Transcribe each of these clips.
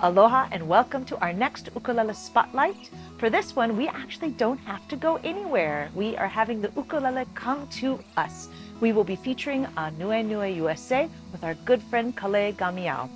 Aloha and welcome to our next Ukulele Spotlight. For this one, we actually don't have to go anywhere. We are having the ukulele come to us. We will be featuring aNueNue USA with our good friend Kalei Gamiao.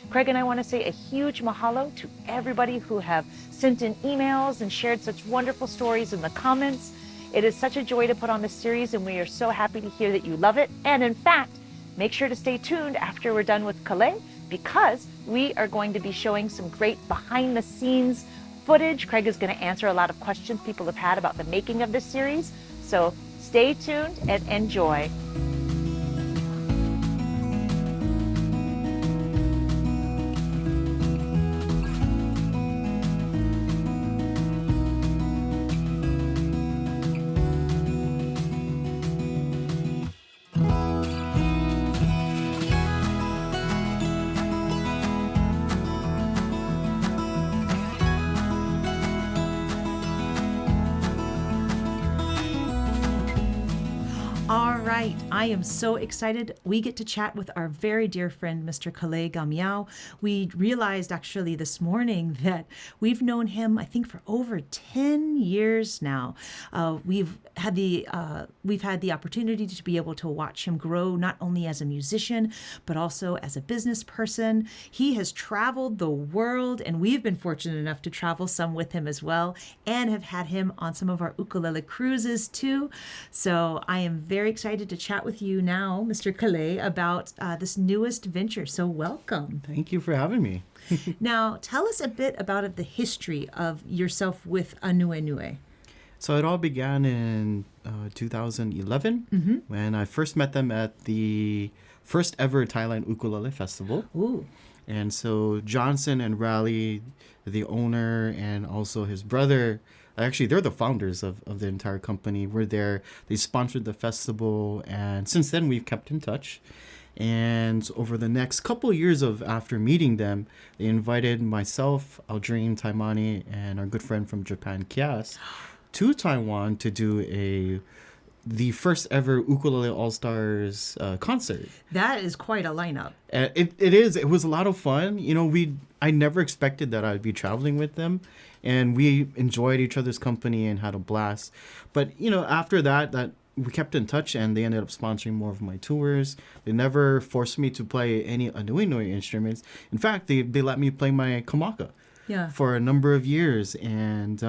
Craig and I want to say a huge mahalo to everybody who have sent in emails and shared such wonderful stories in the comments. It is such a joy to put on this series, and we are so happy to hear that you love it. And in fact, make sure to stay tuned after we're done with Kalei, because we are going to be showing some great behind the scenes footage. Craig is going to answer a lot of questions people have had about the making of this series. So stay tuned and enjoy. All right, I am so excited. We get to chat with our very dear friend, Mr. Kalei Gamiao. We realized actually this morning that we've known him, I think, for over 10 years now. We've had the opportunity to be able to watch him grow, not only as a musician, but also as a business person. He has traveled the world, and we've been fortunate enough to travel some with him as well, and have had him on some of our ukulele cruises too. So I am very excited to chat with you now, Mr. Kalei, about this newest venture. So welcome. Thank you for having me. Now, tell us a bit about the history of yourself with aNueNue. So it all began in 2011 when I first met them at the first ever Thailand Ukulele Festival. Ooh. And so Johnson and Raleigh, the owner, and also his brother, actually they're the founders of the entire company, were there. They sponsored the festival, and since then we've kept in touch. And over the next couple of years of after meeting them, they invited myself, Aldrin Taimani, and our good friend from Japan, Kias, to Taiwan to do the first ever Ukulele All-Stars concert. That is quite a lineup. It is. It was a lot of fun. You know, I never expected that I'd be traveling with them, and we enjoyed each other's company and had a blast. But, you know, after that we kept in touch, and they ended up sponsoring more of my tours. They never forced me to play any aNueNue instruments. In fact, they let me play my kamaka for a number of years. And,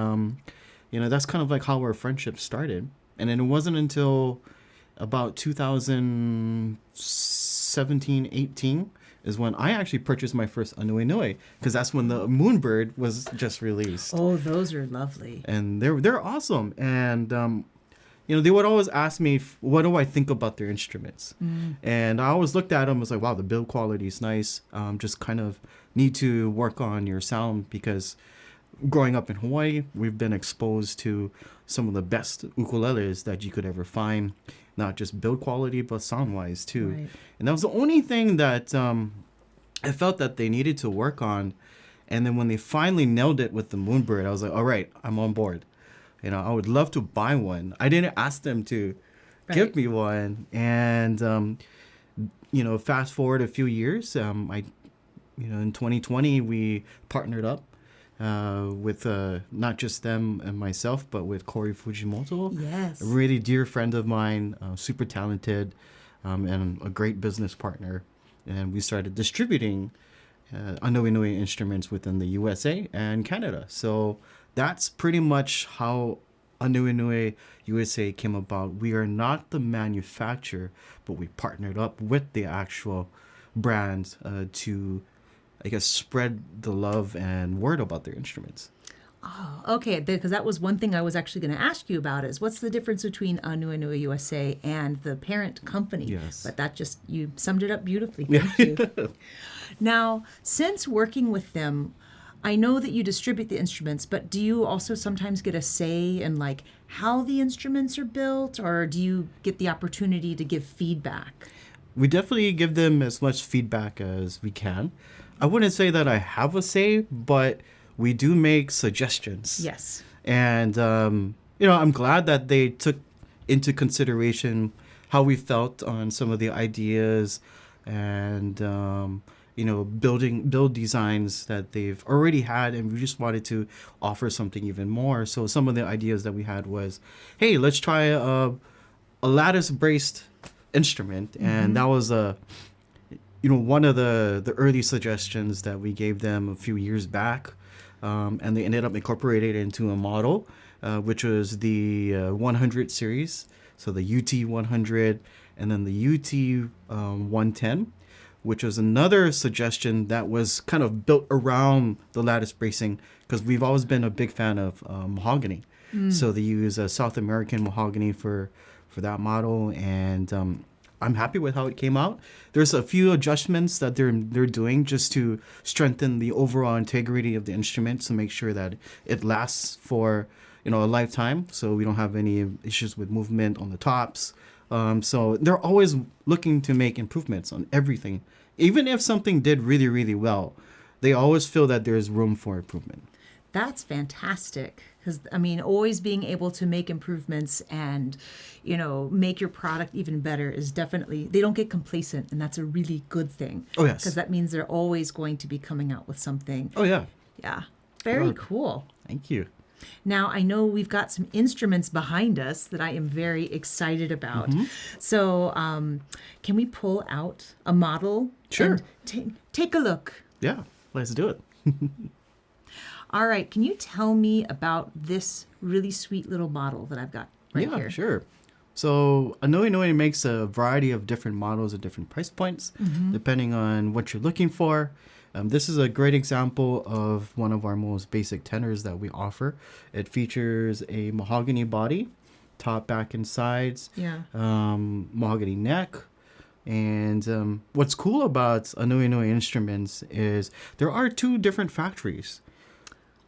you know, that's kind of like how our friendship started. And then it wasn't until about 2017, 18 is when I actually purchased my first aNueNue, because that's when the Moonbird was just released. Oh, those are lovely. And they're awesome. And, you know, they would always ask me, what do I think about their instruments? And I always looked at them and was like, wow, the build quality is nice. Just kind of need to work on your sound, because growing up in Hawaii, we've been exposed to some of the best ukuleles that you could ever find, not just build quality, but sound-wise too. Right. And that was the only thing that I felt that they needed to work on. And then when they finally nailed it with the Moonbird, I was like, all right, I'm on board. You know, I would love to buy one. I didn't ask them to give me one. And, you know, fast forward a few years, in 2020, we partnered up with not just them and myself, but with Corey Fujimoto. Yes. A really dear friend of mine, super talented, and a great business partner. And we started distributing aNueNue instruments within the USA and Canada. So that's pretty much how aNueNue USA came about. We are not the manufacturer, but we partnered up with the actual brand to, I guess, spread the love and word about their instruments. Oh, okay. Because that was one thing I was actually going to ask you about, is what's the difference between aNueNue USA and the parent company? Yes. But you summed it up beautifully. Thank you. Now, since working with them, I know that you distribute the instruments, but do you also sometimes get a say in like how the instruments are built, or do you get the opportunity to give feedback? We definitely give them as much feedback as we can. I wouldn't say that I have a say, but we do make suggestions. Yes. And, you know, I'm glad that they took into consideration how we felt on some of the ideas, and build designs that they've already had, and we just wanted to offer something even more. So some of the ideas that we had was, hey, let's try a lattice braced instrument, and that was one of the early suggestions that we gave them a few years back, and they ended up incorporating it into a model, which was the 100 series, so the UT 100 and then the UT 110, which was another suggestion that was kind of built around the lattice bracing, because we've always been a big fan of mahogany. So they use South American mahogany for that model, and I'm happy with how it came out. There's a few adjustments that they're doing just to strengthen the overall integrity of the instrument to make sure that it lasts for a lifetime, so we don't have any issues with movement on the tops. So they're always looking to make improvements on everything. Even if something did really, really well, they always feel that there's room for improvement. That's fantastic. Because, always being able to make improvements and, make your product even better is definitely, they don't get complacent, and that's a really good thing. Oh, yes. Because that means they're always going to be coming out with something. Oh, yeah. Yeah. Very cool. Thank you. Now, I know we've got some instruments behind us that I am very excited about. So, can we pull out a model? Sure. And take a look. Yeah, let's do it. All right. Can you tell me about this really sweet little model that I've got right here? Yeah, sure. So aNueNue makes a variety of different models at different price points, depending on what you're looking for. This is a great example of one of our most basic tenors that we offer. It features a mahogany body, top, back, and sides, mahogany neck. And what's cool about aNueNue instruments is there are two different factories.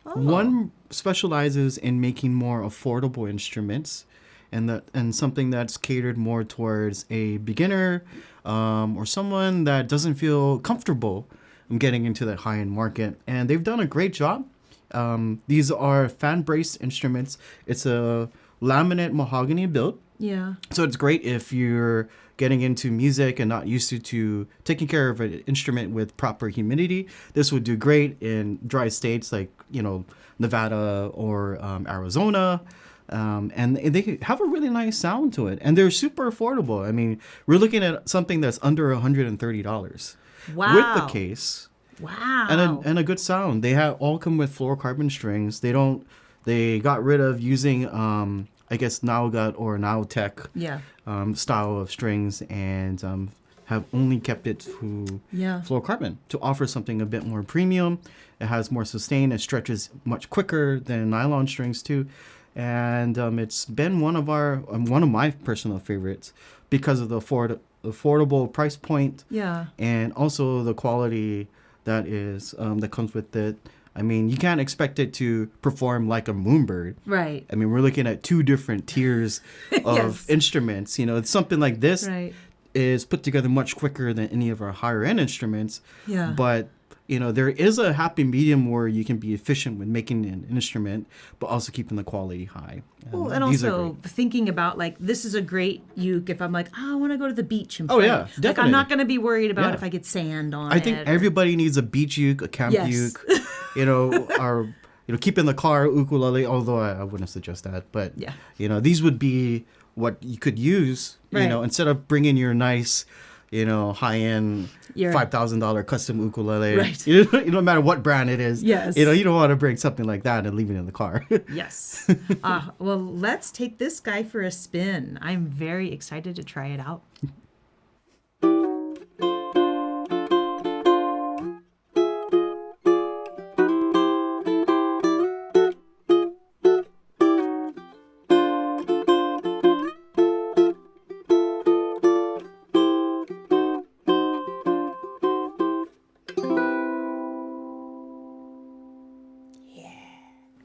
Oh. One specializes in making more affordable instruments, and something that's catered more towards a beginner or someone that doesn't feel comfortable getting into that high-end market. And they've done a great job. These are fan-braced instruments. It's a laminate mahogany build. Yeah. So it's great if you're getting into music and not used to taking care of an instrument with proper humidity. This would do great in dry states like, Nevada or Arizona. And they have a really nice sound to it. And they're super affordable. I mean, we're looking at something that's under $130. Wow. With the case. Wow. And a good sound. They all come with fluorocarbon strings. They got rid of using I guess Nowgut or Nowtech style of strings, and have only kept it to fluorocarbon to offer something a bit more premium. It has more sustain. It stretches much quicker than nylon strings too, and it's been one of my personal favorites because of the affordable price point. Yeah. And also the quality that comes with it. I mean, you can't expect it to perform like a Moonbird. Right. I mean, we're looking at two different tiers of instruments. It's something like this is put together much quicker than any of our higher end instruments. Yeah. But, there is a happy medium where you can be efficient with making an instrument, but also keeping the quality high. Well, and also thinking about, this is a great uke if I'm like, I want to go to the beach and play. Oh, yeah, definitely. I'm not going to be worried about if I get sand on it. I think everybody needs a beach uke, a camp uke, or keep in the car ukulele, although I wouldn't suggest that. But, these would be what you could use, instead of bringing your nice, high-end $5,000 custom ukulele. Right. No matter what brand it is. Yes. You don't want to bring something like that and leave it in the car. Yes. Well, let's take this guy for a spin. I'm very excited to try it out.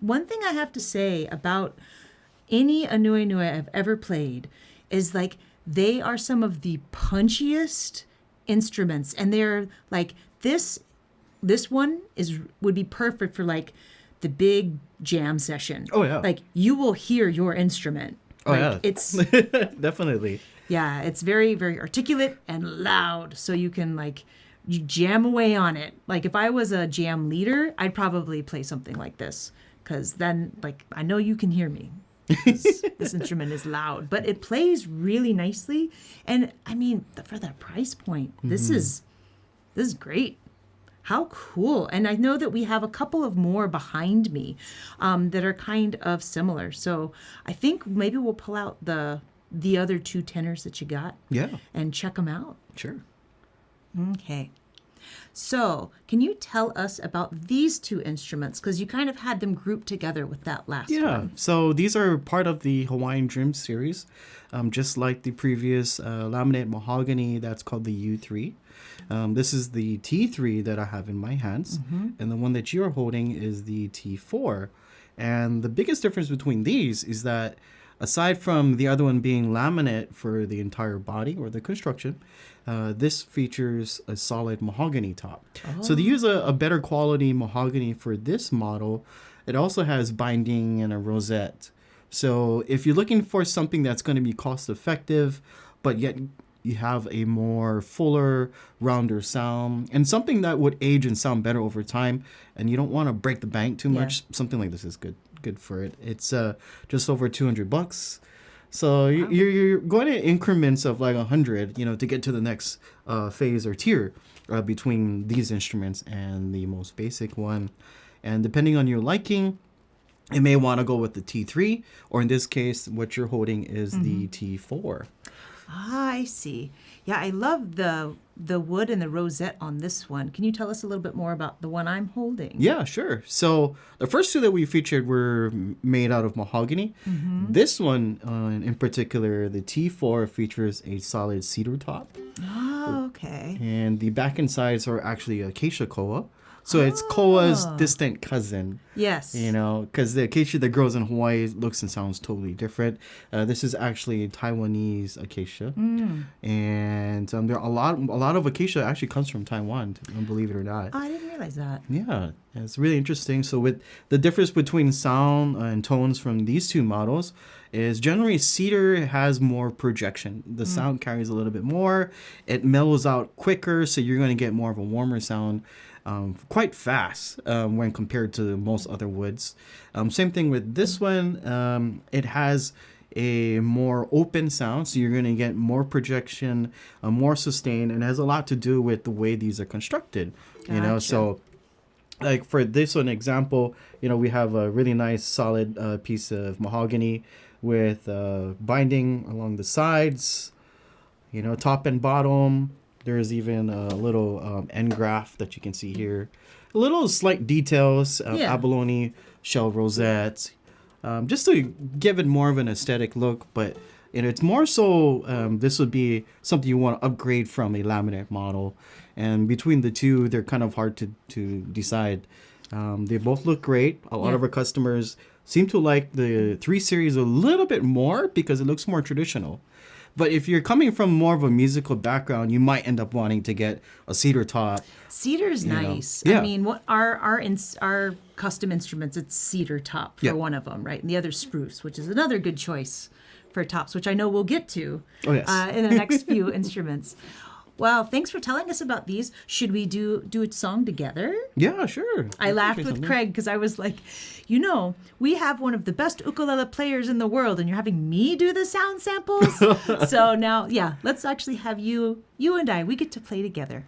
One thing I have to say about any aNueNue I've ever played is they are some of the punchiest instruments, and they're this one would be perfect for the big jam session. Oh yeah. You will hear your instrument. Oh yeah. It's definitely. Yeah, it's very, very articulate and loud, so you can you jam away on it. Like if I was a jam leader, I'd probably play something like this, because then like I know you can hear me. This instrument is loud, but it plays really nicely. And I mean, for that price point, this is great. How cool. And I know that we have a couple of more behind me that are kind of similar. So I think maybe we'll pull out the other two tenors that you got. Yeah. And check them out. Sure. Okay. So can you tell us about these two instruments? Because you kind of had them grouped together with that last one. So these are part of the Hawaiian Dream series, just like the previous laminate mahogany that's called the U3. This is the T3 that I have in my hands, and the one that you're holding is the T4. And the biggest difference between these is that aside from the other one being laminate for the entire body or the construction, this features a solid mahogany top. So they use a better quality mahogany for this model. It also has binding and a rosette. So if you're looking for something that's going to be cost effective, but yet you have a more fuller, rounder sound, and something that would age and sound better over time, and you don't want to break the bank too much, something like this is good for it. It's just over $200. So you're going in increments of like 100, to get to the next phase or tier between these instruments and the most basic one. And depending on your liking, you may want to go with the T3, or in this case, what you're holding is the T4. Ah, I see. Yeah, I love the wood and the rosette on this one. Can you tell us a little bit more about the one I'm holding? Yeah, sure. So the first two that we featured were made out of mahogany. This one in particular, the T4, features a solid cedar top. Oh, okay. And the back and sides are actually acacia koa. So it's koa's distant cousin. Yes. Because the acacia that grows in Hawaii looks and sounds totally different. This is actually Taiwanese acacia. And there are a lot of acacia actually comes from Taiwan, believe it or not. Oh, I didn't realize that. Yeah, it's really interesting. So with the difference between sound and tones from these two models is generally cedar has more projection. The sound carries a little bit more. It mellows out quicker, so you're going to get more of a warmer sound quite fast when compared to most other woods. Same thing with this one. It has a more open sound, so you're going to get more projection, more sustain, and it has a lot to do with the way these are constructed. So like for this one example, we have a really nice solid piece of mahogany with binding along the sides, top and bottom. There's even a little end graft that you can see here. Little slight details, abalone shell rosettes, just to give it more of an aesthetic look. But it's more so this would be something you want to upgrade from a laminate model. And between the two, they're kind of hard to decide. They both look great. A lot of our customers seem to like the 3 Series a little bit more because it looks more traditional. But if you're coming from more of a musical background, you might end up wanting to get a cedar top. Cedar's nice. Yeah. I mean, what our custom instruments, it's cedar top for one of them, right? And the other spruce, which is another good choice for tops, which I know we'll get to in the next few instruments. Well, thanks for telling us about these. Should we do a song together? Yeah, sure. I laughed with Craig because I was like, we have one of the best ukulele players in the world, and you're having me do the sound samples? So now, let's actually have you and I, we get to play together.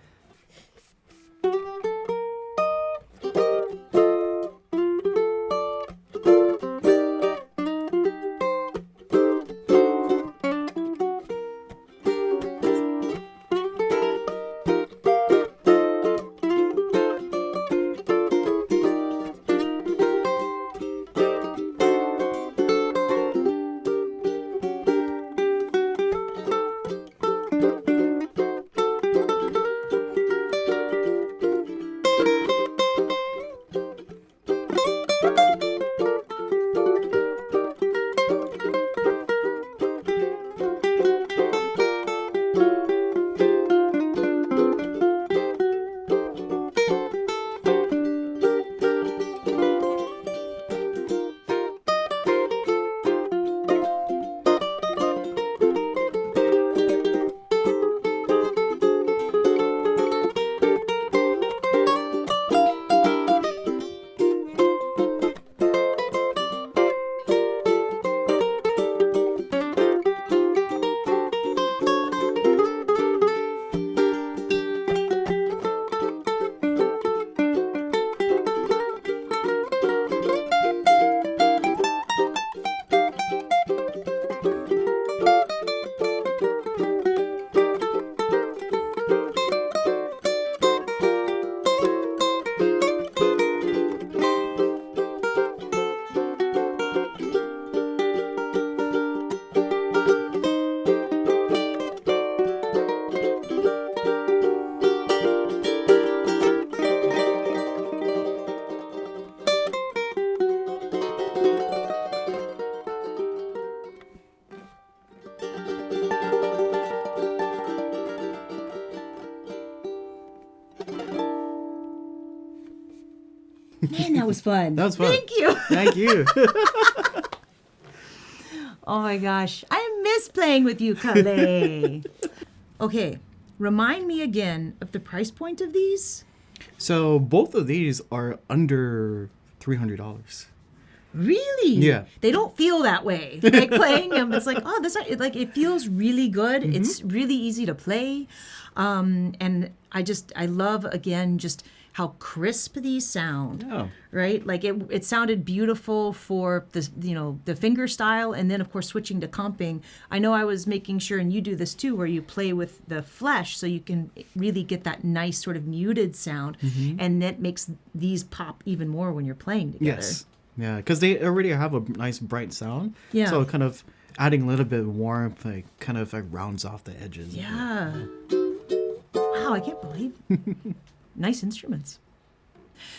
Man, that was fun. That was fun. Thank you. Thank you. Oh my gosh, I miss playing with you, Kalei. Okay, remind me again of the price point of these. So both of these are under $300. Really? Yeah. They don't feel that way. Like playing them, it's like, oh, it feels really good. It's really easy to play. And I love, again, just how crisp these sound. Yeah. Right? Like it sounded beautiful for the finger style, and then of course switching to comping. I know I was making sure, and you do this too, where you play with the flesh so you can really get that nice sort of muted sound, and that makes these pop even more when you're playing together. Yes. Yeah, because they already have a nice bright sound. Yeah. So kind of adding a little bit of warmth, like kind of like rounds off the edges. Yeah. Wow, I can't believe. Nice instruments.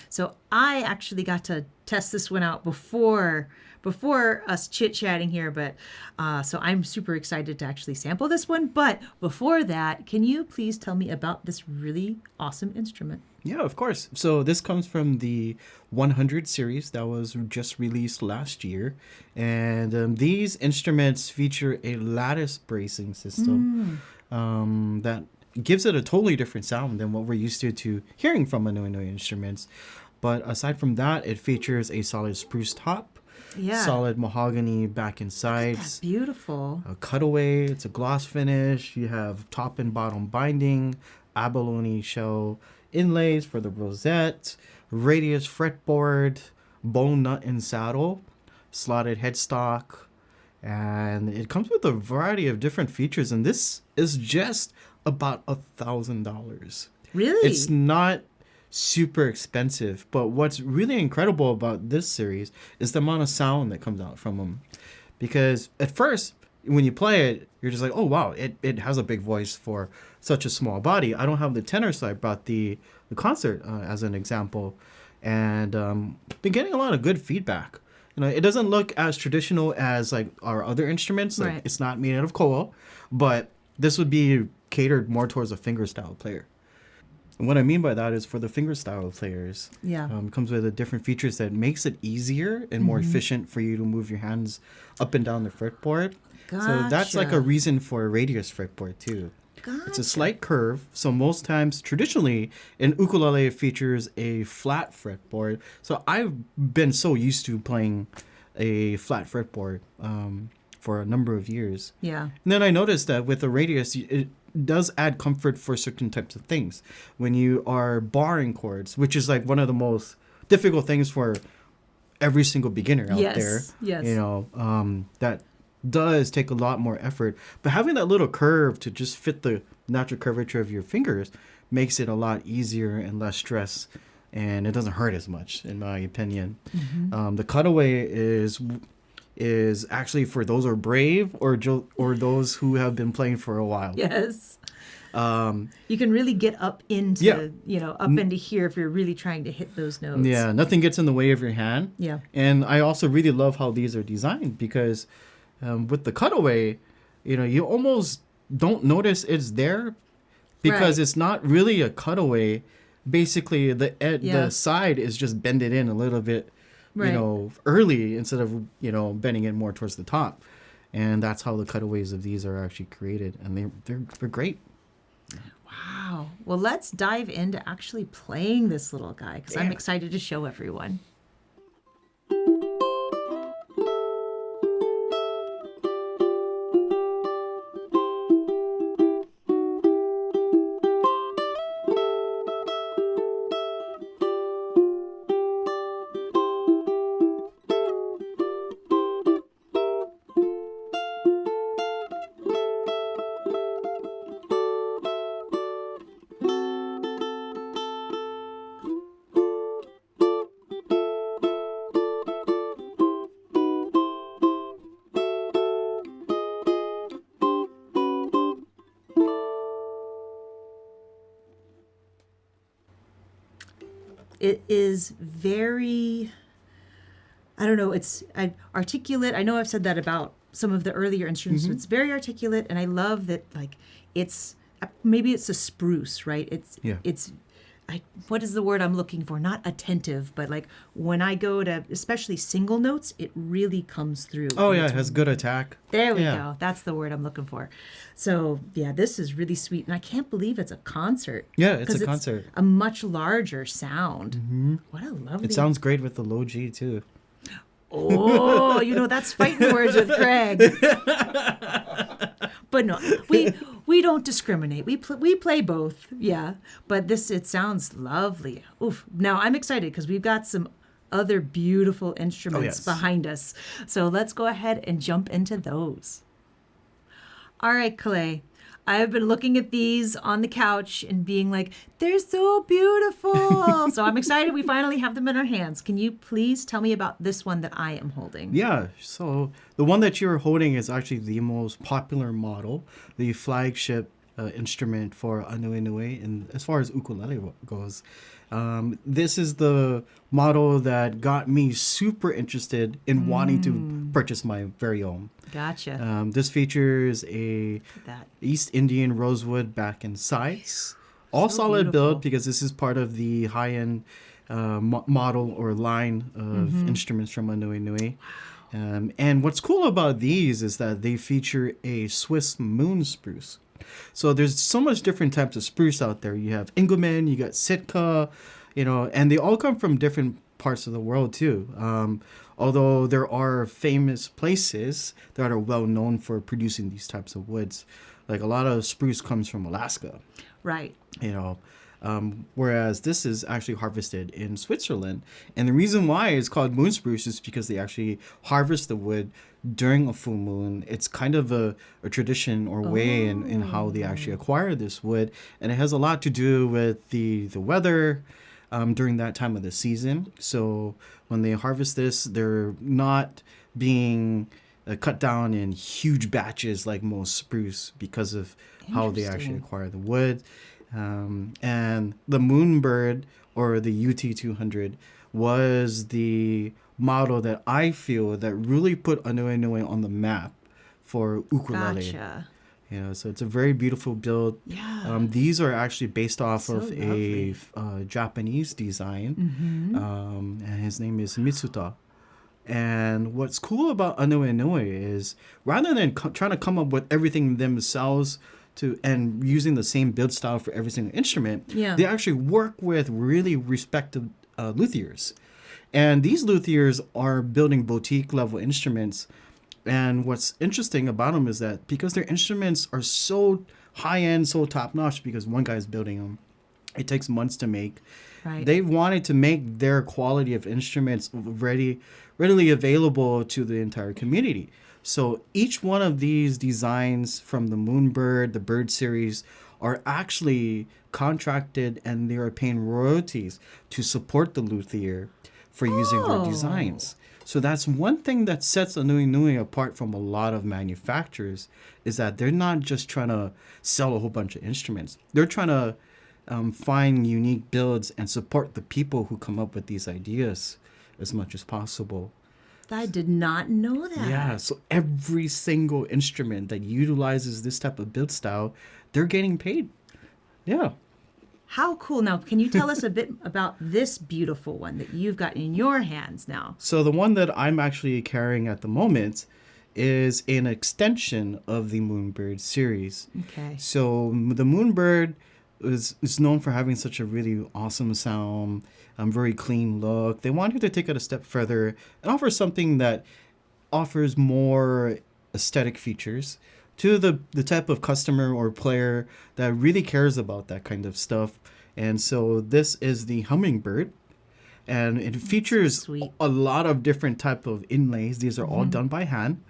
So I actually got to test this one out before us chit-chatting here, but so I'm super excited to actually sample this one. But before that, can you please tell me about this really awesome instrument? Yeah, of course. So this comes from the 100 series that was just released last year. And these instruments feature a lattice bracing system that gives it a totally different sound than what we're used to hearing from aNueNue instruments. But aside from that, it features a solid spruce top, Yeah. solid mahogany back and That's sides, beautiful. a cutaway, it's a gloss finish. You have top and bottom binding, abalone shell inlays for the rosette, radius fretboard, bone nut and saddle, slotted headstock, and it comes with a variety of different features. And this is just about $1,000. Really? It's not super expensive, but what's really incredible about this series is the amount of sound that comes out from them. Because at first, when you play it, you're just like, oh wow, it has a big voice for such a small body. I don't have the tenor, so I brought the concert as an example, and been getting a lot of good feedback. You know, it doesn't look as traditional as like our other instruments. Like Right. it's not made out of koa, but this would be catered more towards a fingerstyle player. And what I mean by that is for the fingerstyle players, Yeah. it comes with a different features that makes it easier and more efficient for you to move your hands up and down the fretboard. So that's like Gotcha. a reason for a radius fretboard too. It's a slight curve, so most times, traditionally, an ukulele features a flat fretboard. So I've been so used to playing a flat fretboard for a number of years. Yeah. And then I noticed that with the radius, it does add comfort for certain types of things. When you are barring chords, which is like one of the most difficult things for every single beginner out Yes, there. yes. You know, that does take a lot more effort. But having that little curve to just fit the natural curvature of your fingers makes it a lot easier and less stress. And it doesn't hurt as much, in my opinion. The cutaway is actually for those who are brave or those who have been playing for a while. Yes. You can really get up into, Yeah. up into here if you're really trying to hit those notes. Yeah, nothing gets in the way of your hand. Yeah. And I also really love how these are designed because with the cutaway, you almost don't notice it's there because Right. it's not really a cutaway. Basically, the Yeah. side is just bended in a little bit, Right. early instead of, bending it more towards the top. And that's how the cutaways of these are actually created. And they're great. Wow. Well, let's dive into actually playing this little guy because I'm Yeah. excited to show everyone. It is very, I don't know, it's articulate. I know I've said that about some of the earlier instruments. It's very articulate, and I love that, like, maybe it's a spruce, right? Yeah. It's what is the word I'm looking for? Not attentive, but like when I go to especially single notes, it really comes through. Oh yeah, it has good attack. There we Yeah. go. That's the word I'm looking for. So yeah, this is really sweet, and I can't believe it's a concert. Yeah, it's 'Cause a concert. A much larger sound. What a lovely. It sounds great with the low G too. Oh, that's fighting words with Craig. But no, we don't discriminate. We play both. Yeah, but it sounds lovely. Oof. Now I'm excited because we've got some other beautiful instruments yes. behind us. So let's go ahead and jump into those. All right, Kalei. I have been looking at these on the couch and being like, they're so beautiful. So I'm excited we finally have them in our hands. Can you please tell me about this one that I am holding? Yeah, so the one that you're holding is actually the most popular model, the flagship instrument for aNueNue, and as far as ukulele goes. This is the model that got me super interested in wanting to purchase my very own. Gotcha. This features a Look at that. East Indian rosewood back and sides. All So solid beautiful. build because this is part of the high-end model or line of instruments from aNueNue. And what's cool about these is that they feature a Swiss moon spruce. So there's so much different types of spruce out there. You have Engelmann, you got Sitka, and they all come from different parts of the world too. Although there are famous places that are well known for producing these types of woods. Like a lot of spruce comes from Alaska, Right. whereas this is actually harvested in Switzerland. And the reason why it's called moon spruce is because they actually harvest the wood during a full moon. It's kind of a tradition or way in how they actually acquire this wood. And it has a lot to do with the weather during that time of the season. So when they harvest this, they're not being cut down in huge batches like most spruce because of how they actually Interesting. acquire the wood. And the Moonbird or the UT200 was the model that I feel that really put aNueNue on the map for ukulele. Gotcha. So it's a very beautiful build. Yeah. These are actually based off So of lovely. a Japanese design, and his name is Mitsuta. And what's cool about aNueNue is rather than trying to come up with everything themselves and using the same build style for every single instrument, Yeah. they actually work with really respected luthiers. And these luthiers are building boutique level instruments. And what's interesting about them is that because their instruments are so high end, so top notch, because one guy's building them, it takes months to make. Right. They wanted to make their quality of instruments readily available to the entire community. So each one of these designs from the Moonbird, the Bird series, are actually contracted and they are paying royalties to support the luthier for using their designs. So that's one thing that sets aNueNue apart from a lot of manufacturers is that they're not just trying to sell a whole bunch of instruments. They're trying to find unique builds and support the people who come up with these ideas as much as possible. I did not know that. Yeah, so every single instrument that utilizes this type of build style, they're getting paid. Yeah. How cool. Now, can you tell us a bit about this beautiful one that you've got in your hands now? So the one that I'm actually carrying at the moment is an extension of the Moonbird series. Okay. So the Moonbird is known for having such a really awesome sound, very clean look. They wanted to take it a step further and offer something that offers more aesthetic features to the type of customer or player that really cares about that kind of stuff. And so this is the Hummingbird. And it features sweet. a lot of different type of inlays. These are all done by hand.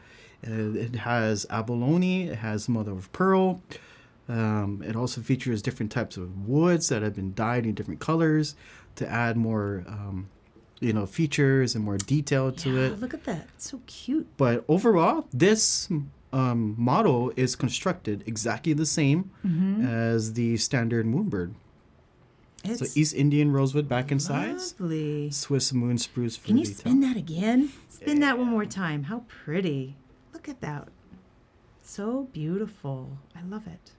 It has abalone, it has mother of pearl. It also features different types of woods that have been dyed in different colors to add more, features and more detail to Yeah, it. look at that. It's so cute. But overall, this model is constructed exactly the same as the standard Moonbird. It's So East Indian rosewood back and sides, lovely. Swiss moon spruce for Can you detail. spin that again? Spin that one more time. How pretty. Look at that. So beautiful. I love it.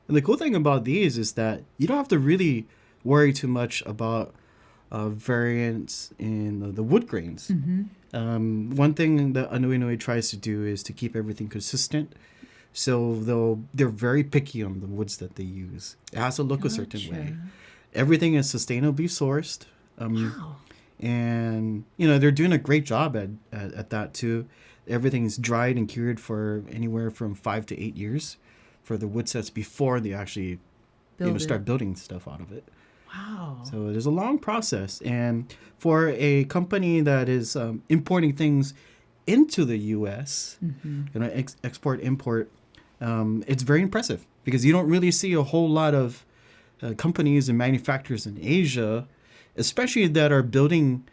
And the cool thing about these is that you don't have to really worry too much about variance in the wood grains. One thing that aNueNue tries to do is to keep everything consistent. So they're very picky on the woods that they use. It has to look a certain way. Everything is sustainably sourced. Wow. And, they're doing a great job at that too. Everything's dried and cured for anywhere from 5 to 8 years for the wood sets before they actually start building stuff out of it. Wow. So there's a long process. And for a company that is importing things into the U.S., export, import, it's very impressive because you don't really see a whole lot of companies and manufacturers in Asia, especially that are building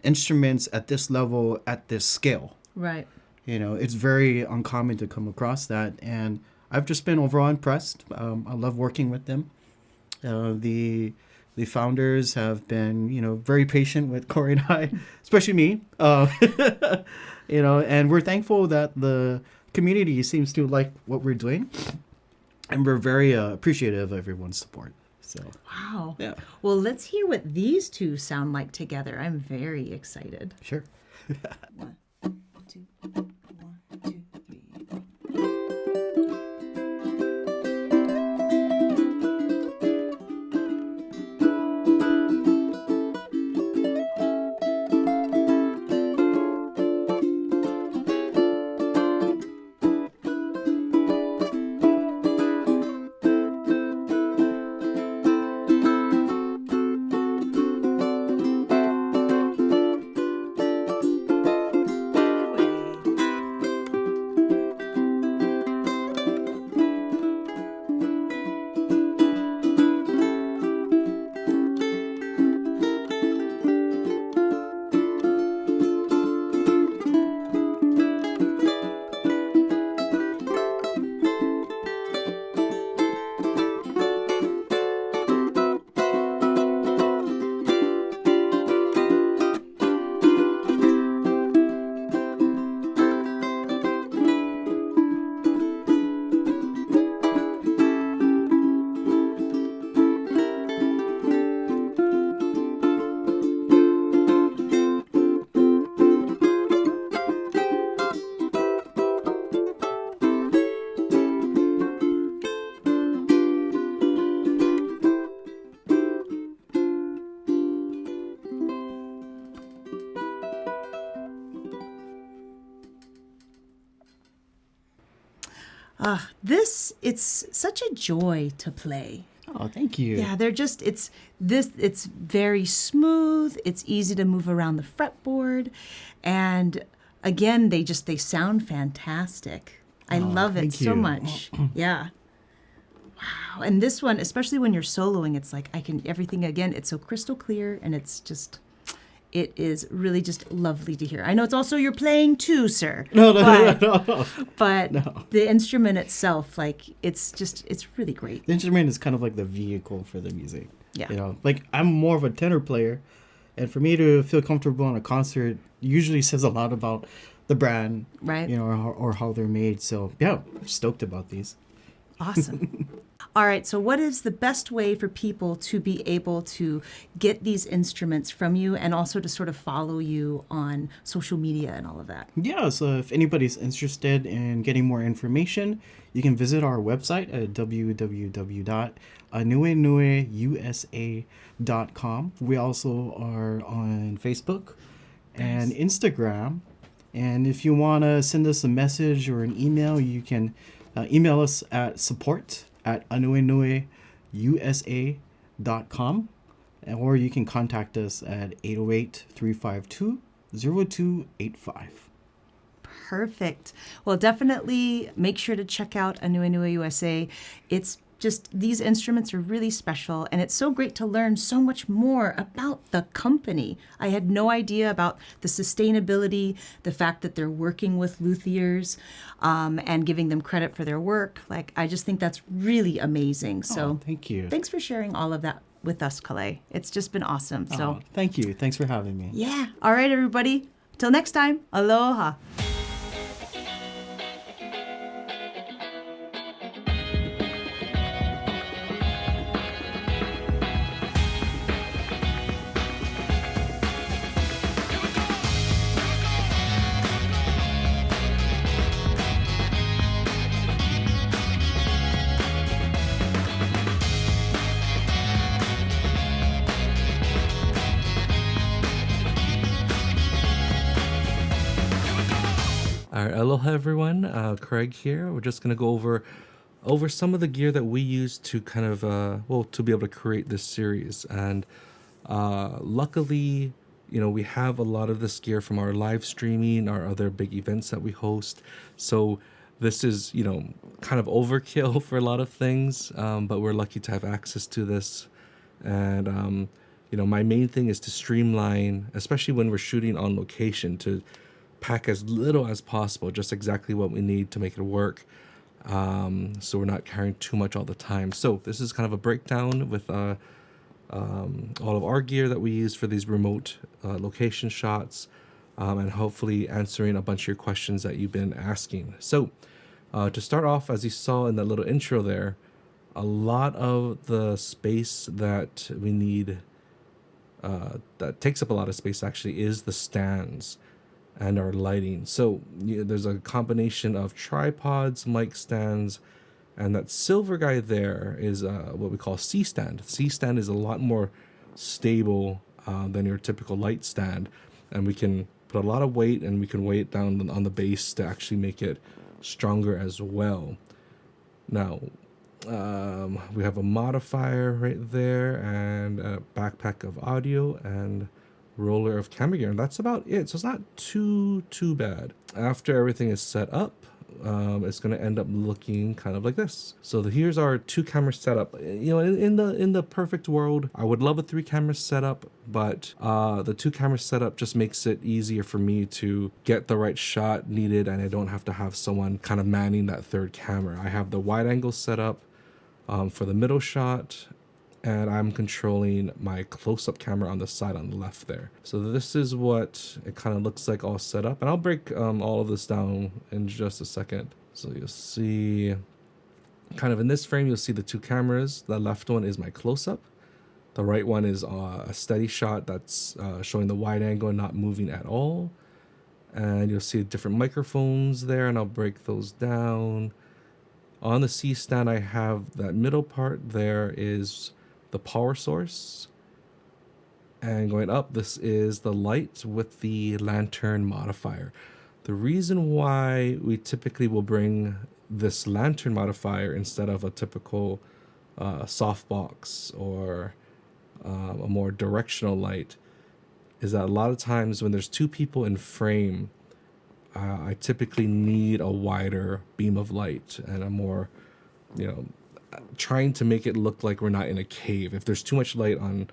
instruments at this level, at this scale. Right. It's very uncommon to come across that. And I've just been overall impressed. I love working with them. The founders have been, very patient with Corey and I, especially me. And we're thankful that the community seems to like what we're doing, and we're very appreciative of everyone's support. So Wow. yeah, Well, let's hear what these two sound like together. I'm very excited. sure. 1, 2, 1, 2, 3. It's such a joy to play. Oh, thank you. Yeah, it's very smooth. It's easy to move around the fretboard. And again, they sound fantastic. I love it thank so you. much. Yeah. Wow. And this one, especially when you're soloing, it's like everything again, it's so crystal clear, and it is really just lovely to hear. I know it's also you're playing too, sir. No. But the instrument itself, it's really great. The instrument is kind of like the vehicle for the music. Yeah. I'm more of a tenor player, and for me to feel comfortable in a concert usually says a lot about the brand, Right. Or how they're made. So yeah, I'm stoked about these. Awesome. All right, so what is the best way for people to be able to get these instruments from you and also to sort of follow you on social media and all of that? Yeah, so if anybody's interested in getting more information, you can visit our website at www.aNueNueUSA.com. We also are on Facebook and Instagram. And if you want to send us a message or an email, you can email us at support@aNueNueUSA.com, or you can contact us at 808-352-0285. Perfect. Well, definitely make sure to check out aNueNue USA. It's just, these instruments are really special, and it's so great to learn so much more about the company. I had no idea about the sustainability, the fact that they're working with luthiers and giving them credit for their work. I just think that's really amazing. So Thank you. thanks for sharing all of that with us, Kalei. It's just been awesome. So Thank you. Thanks for having me. yeah. All right, everybody. Till next time. Aloha. aloha everyone. Craig here. We're just gonna go over some of the gear that we use to kind of to be able to create this series. And luckily, we have a lot of this gear from our live streaming, our other big events that we host. So this is kind of overkill for a lot of things, but we're lucky to have access to this. And my main thing is to streamline, especially when we're shooting on location, to pack as little as possible, just exactly what we need to make it work. So we're not carrying too much all the time. So this is kind of a breakdown with all of our gear that we use for these remote location shots, and hopefully answering a bunch of your questions that you've been asking. So to start off, as you saw in that little intro there, a lot of the space that we need, that takes up a lot of space actually, is the stands and our lighting. So there's a combination of tripods, mic stands, and that silver guy there is what we call C-stand. C-stand is a lot more stable than your typical light stand, and we can put a lot of weight, and we can weigh it down on the base to actually make it stronger as well. Now, we have a modifier right there, and a backpack of audio, and roller of camera gear, and that's about it. So it's not too bad. After everything is set up, it's going to end up looking kind of like this. So here's our 2-camera setup. In the perfect world, I would love a 3-camera setup, but the 2-camera setup just makes it easier for me to get the right shot needed, and I don't have to have someone kind of manning that 3rd camera. I have the wide angle setup for the middle shot, and I'm controlling my close-up camera on the side on the left there. So this is what it kind of looks like all set up. And I'll break all of this down in just a second. So you'll see, kind of in this frame, you'll see the 2 cameras. The left one is my close-up. The right one is a steady shot that's showing the wide angle and not moving at all. And you'll see different microphones there, and I'll break those down. On the C-stand, I have that middle part there is the power source, and going up, this is the light with the lantern modifier. The reason why we typically will bring this lantern modifier instead of a typical softbox or a more directional light is that a lot of times when there's 2 people in frame, I typically need a wider beam of light and a more, trying to make it look like we're not in a cave. If there's too much light on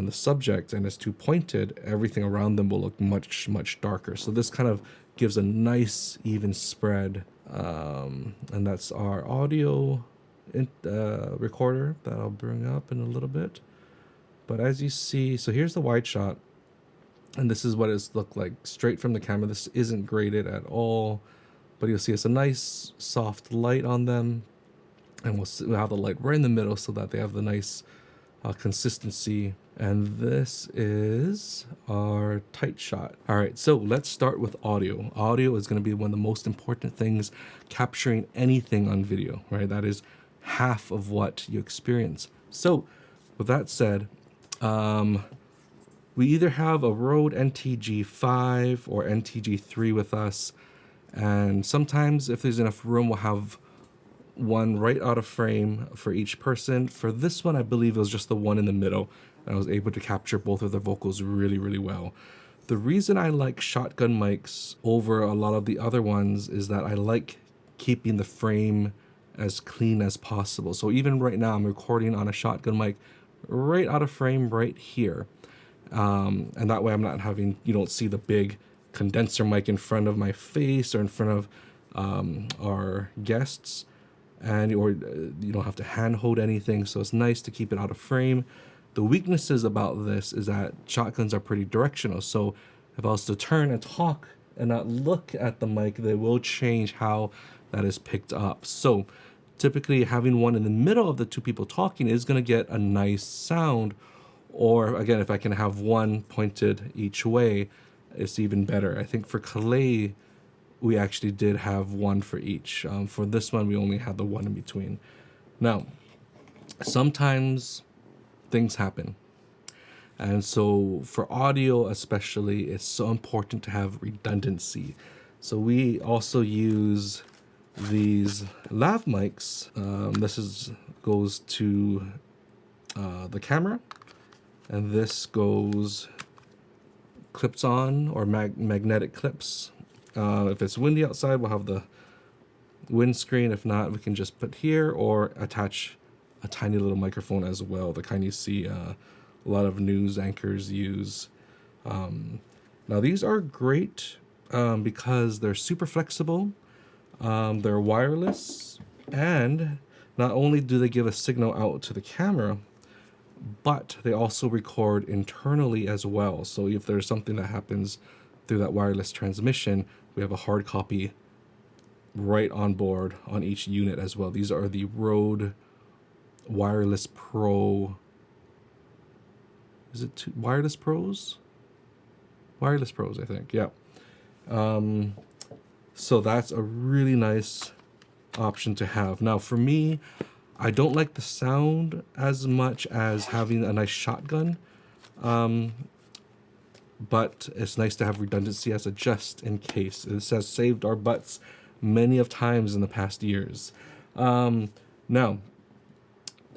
the subject and it's too pointed, everything around them will look much darker. So this kind of gives a nice even spread, and that's our audio recorder that I'll bring up in a little bit. But as you see, so here's the wide shot, and this is what it's looked like straight from the camera. This isn't graded at all, but you'll see it's a nice soft light on them. And we'll have the light right in the middle so that they have the nice consistency. And this is our tight shot. All right, so let's start with audio. Audio is going to be one of the most important things capturing anything on video, right? That is half of what you experience. So with that said, we either have a Rode NTG5 or NTG3 with us. And sometimes if there's enough room, we'll have one right out of frame for each person. For this one, I believe it was just the one in the middle, and I was able to capture both of their vocals really well. The reason I like shotgun mics over a lot of the other ones is that I like keeping the frame as clean as possible. So even right now, I'm recording on a shotgun mic right out of frame right here. And that way I'm not having, you don't see the big condenser mic in front of my face or in front of our guests. Or you don't have to hand hold anything, so it's nice to keep it out of frame. The weaknesses about this is that shotguns are pretty directional, so if I was to turn and talk and not look at the mic, they will change how that is picked up. So typically having one in the middle of the 2 people talking is going to get a nice sound, or again, if I can have one pointed each way, it's even better. I think for Kalei, we actually did have one for each. For this one, we only had the one in between. Now, sometimes things happen. And so for audio especially, it's so important to have redundancy. So we also use these lav mics. Goes to the camera, and this goes clips on, or magnetic clips. If it's windy outside, we'll have the windscreen. If not, we can just put here or attach a tiny little microphone as well, the kind you see a lot of news anchors use. Now these are great because they're super flexible, they're wireless, and not only do they give a signal out to the camera, but they also record internally as well. So if there's something that happens through that wireless transmission, we have a hard copy right on board on each unit as well. These are the Rode Wireless Pro. Is it Wireless Pros? Wireless Pros, I think. Yeah. So that's a really nice option to have. Now, for me, I don't like the sound as much as having a nice shotgun. But it's nice to have redundancy as a just in case. This has saved our butts many of times in the past years. Now,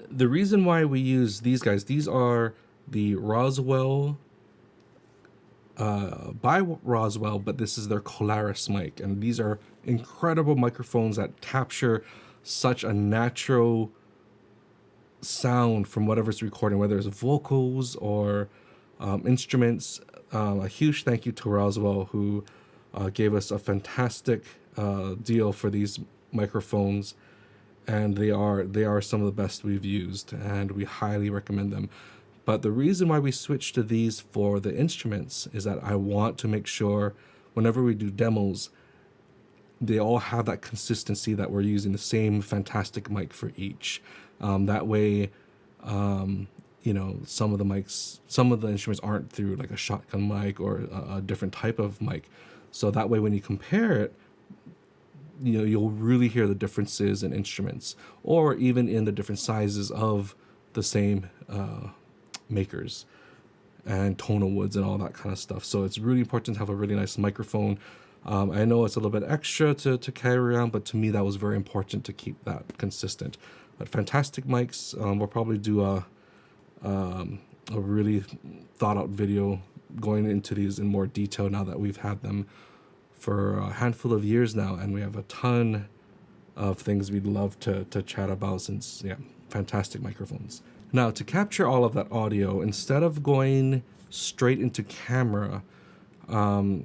the reason why we use these guys, these are the Roswell, by Roswell, but this is their Polaris mic. And these are incredible microphones that capture such a natural sound from whatever's recording, whether it's vocals or instruments. A huge thank you to Roswell, who gave us a fantastic deal for these microphones, and they are some of the best we've used, and we highly recommend them. But the reason why we switched to these for the instruments is that I want to make sure whenever we do demos, they all have that consistency, that we're using the same fantastic mic for each. That way, you know, some of the instruments aren't through like a shotgun mic or a different type of mic. So that way, when you compare it, you know, you'll really hear the differences in instruments, or even in the different sizes of the same makers and tonal woods and all that kind of stuff. So it's really important to have a really nice microphone. I know it's a little bit extra to carry around, but to me that was very important to keep that consistent. But fantastic mics. We'll probably do a really thought out video going into these in more detail now that we've had them for a handful of years now, and we have a ton of things we'd love to chat about, since, yeah, fantastic microphones. Now, to capture all of that audio, instead of going straight into camera, your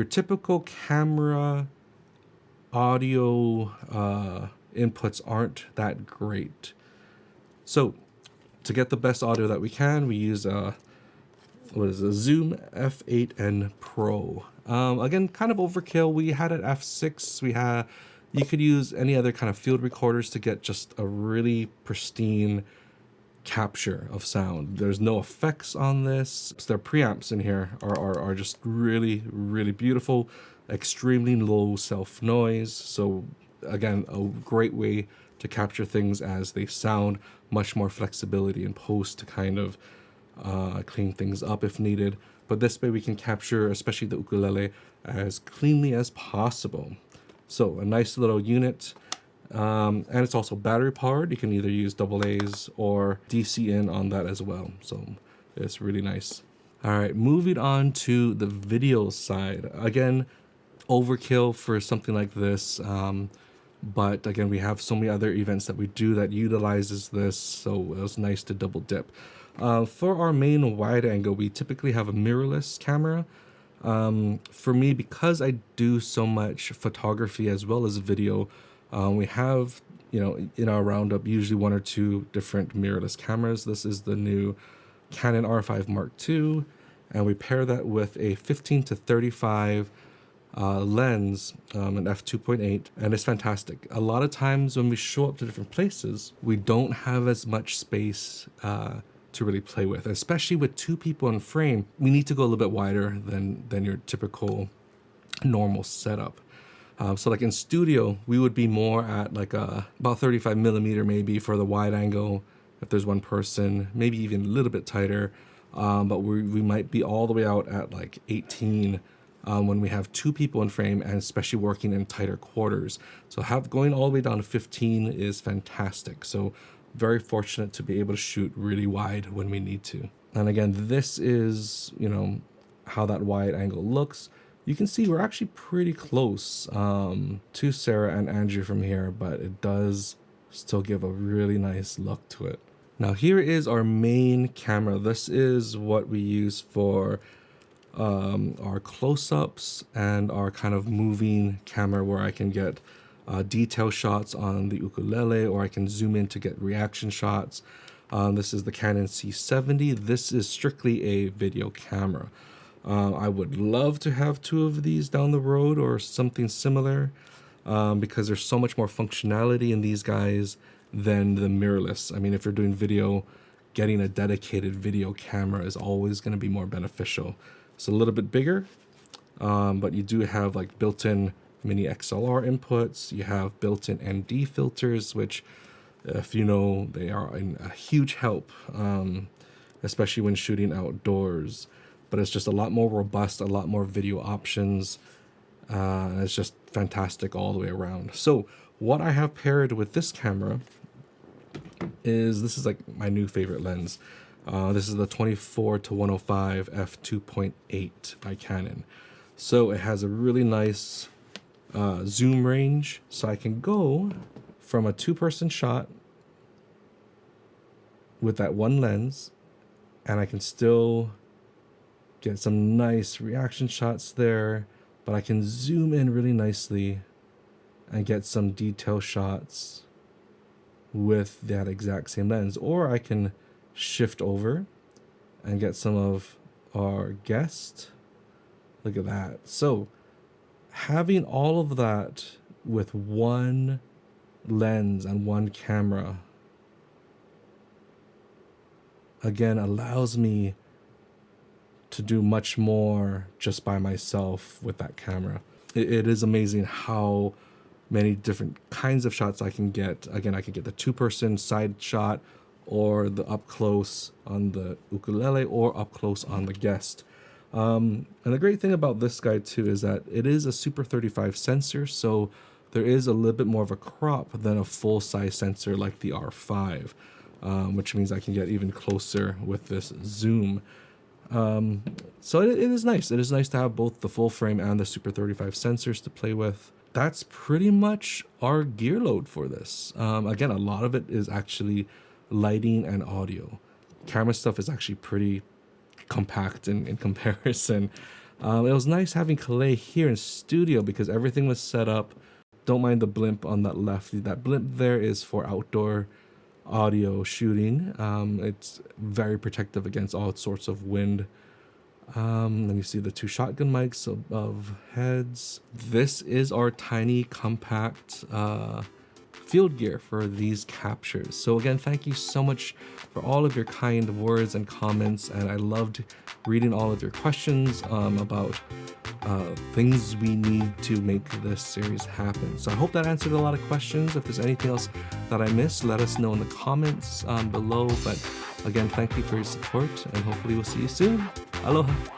typical camera audio inputs aren't that great. So to get the best audio that we can, we use a Zoom F8N Pro. Again, kind of overkill. We had an F6. You could use any other kind of field recorders to get just a really pristine capture of sound. There's no effects on this. So their preamps in here are just really, really beautiful. Extremely low self noise. So again, a great way to capture things as they sound. Much more flexibility in post to kind of clean things up if needed. But this way we can capture, especially the ukulele, as cleanly as possible. So a nice little unit. And it's also battery powered. You can either use AA's or DC in on that as well. So it's really nice. All right, moving on to the video side. Again, overkill for something like this. But again, we have so many other events that we do that utilizes this. So it was nice to double dip. For our main wide angle, we typically have a mirrorless camera. For me, because I do so much photography as well as video, we have, you know, in our roundup, usually one or two different mirrorless cameras. This is the new Canon R5 Mark II, and we pair that with a 15-35 lens, an f2.8, and it's fantastic. A lot of times when we show up to different places, we don't have as much space to really play with, especially with two people in frame. We need to go a little bit wider than your typical normal setup. So like in studio, we would be more at like about 35 millimeter maybe for the wide angle if there's one person, maybe even a little bit tighter. But we might be all the way out at like 18 when we have 2 people in frame, and especially working in tighter quarters. So going all the way down to 15 is fantastic. So very fortunate to be able to shoot really wide when we need to. And again, this is, how that wide angle looks. You can see we're actually pretty close to Sarah and Andrew from here, but it does still give a really nice look to it. Now here is our main camera. This is what we use for our close-ups and our kind of moving camera, where I can get detail shots on the ukulele, or I can zoom in to get reaction shots. This is the Canon C70. This is strictly a video camera. I would love to have 2 of these down the road or something similar, because there's so much more functionality in these guys than the mirrorless. I mean, if you're doing video, getting a dedicated video camera is always going to be more beneficial. It's a little bit bigger, but you do have like built-in mini XLR inputs. You have built-in ND filters, which, if you know, they are a huge help, especially when shooting outdoors. But it's just a lot more robust, a lot more video options. And it's just fantastic all the way around. So what I have paired with this camera is, this is like my new favorite lens. This is the 24-105 f2.8 by Canon. So it has a really nice zoom range. So I can go from a 2-person shot with that one lens, and I can still get some nice reaction shots there, but I can zoom in really nicely and get some detail shots with that exact same lens. Or I can shift over and get some of our guest. Look at that. So having all of that with one lens and one camera, again, allows me to do much more just by myself with that camera. It is amazing how many different kinds of shots I can get. Again, I can get the 2-person side shot, or the up close on the ukulele, or up close on the guest. And the great thing about this guy too is that it is a Super 35 sensor, so there is a little bit more of a crop than a full-size sensor like the R5, which means I can get even closer with this zoom. So it is nice. It is nice to have both the full frame and the Super 35 sensors to play with. That's pretty much our gear load for this. Again, a lot of it is actually lighting and audio. Camera stuff is actually pretty compact in comparison. It was nice having Kalei here in studio because everything was set up. Don't mind the blimp on that left. That blimp there is for outdoor audio shooting. It's very protective against all sorts of wind. Let me see the 2 shotgun mics above heads. This is our tiny compact field gear for these captures. So again, thank you so much for all of your kind words and comments, and I loved reading all of your questions about things we need to make this series happen. So I hope that answered a lot of questions. If there's anything else that I missed, let us know in the comments below. But again, thank you for your support, and hopefully we'll see you soon. Aloha.